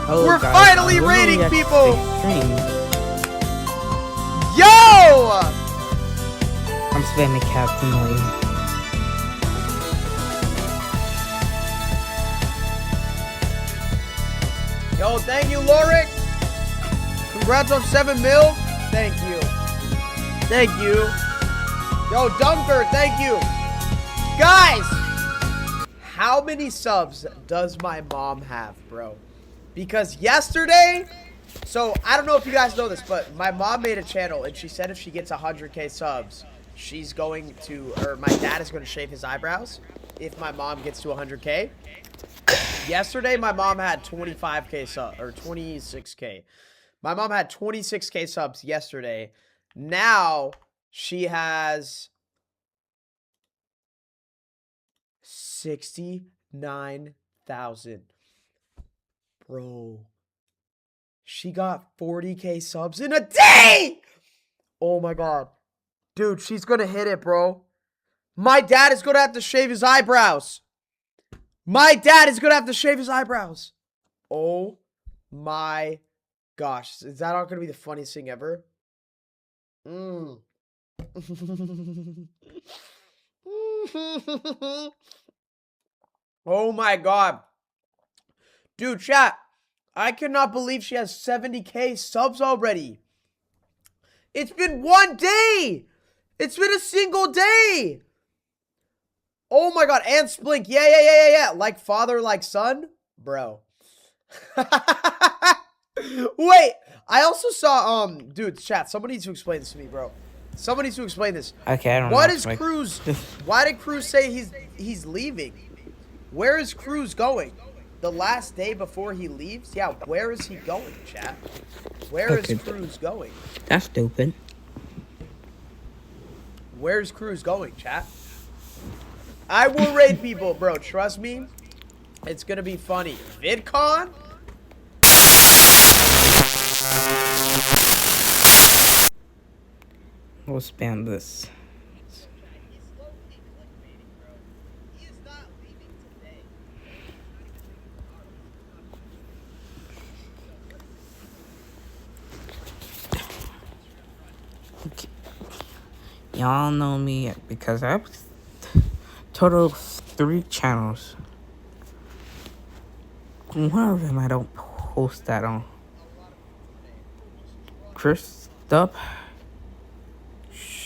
Hello We're guys, finally I'm raiding Lumia people! Stream. Yo! I'm spamming Captain Lee. Yo, thank you, Lorik. Congrats on 7 mil. Thank you. Thank you. Yo, Dunker, thank you. Guys, how many subs does my mom have, bro? Because yesterday, so I don't know if you guys know this, but my mom made a channel and she said if she gets 100k subs, she's going to, or my dad is going to shave his eyebrows if my mom gets to 100k. Yesterday, my mom had 25k subs, or 26k. My mom had 26k subs yesterday. Now, she has 69,000. Bro. She got 40k subs in a day! Oh my god. Dude, she's gonna hit it, bro. My dad is gonna have to shave his eyebrows. My dad is gonna have to shave his eyebrows. Oh my gosh. Is that not gonna be the funniest thing ever? Oh my god. Dude, chat. I cannot believe she has 70k subs already. It's been one day. It's been a single day. Oh my god. And Splink. Yeah. Like father, like son? Bro. Wait. I also saw, dude, chat. Somebody needs to explain this to me, bro. Somebody needs to explain this. Okay, I don't know. What is Cruz? Why did Cruz say he's leaving? Where is Cruz going? The last day before he leaves? Yeah, where is he going, chat? Where is Cruz going? That's stupid. Where's Cruz going, chat? I will raid people, bro. Trust me. It's gonna be funny. VidCon? We'll spam this. Y'all know me because I have total of 3 channels. One of them I don't post that on. Chris Dup,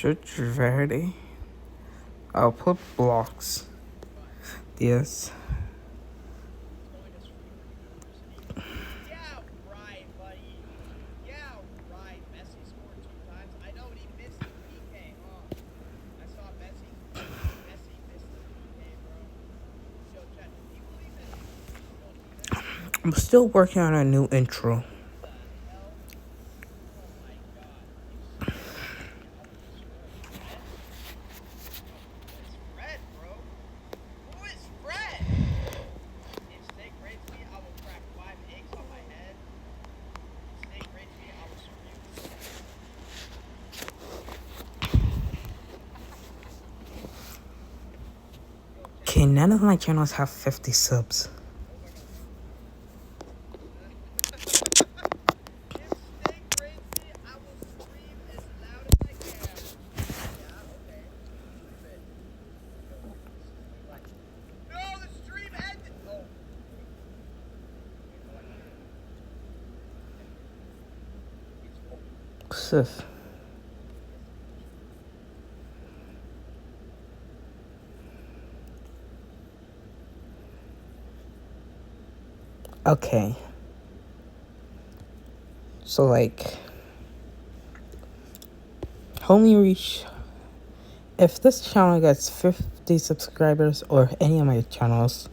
Verde. I'll put blocks. Yes. I'm still working on a new intro. Okay, none of my channels have 50 subs. Sif. Okay. So like, homie reach. If this channel gets 50 subscribers or any of my channels,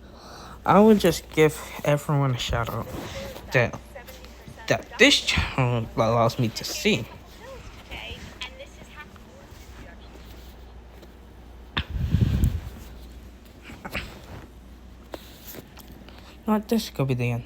I would just give everyone a shout out that this channel allows me to see. Not this could be the end.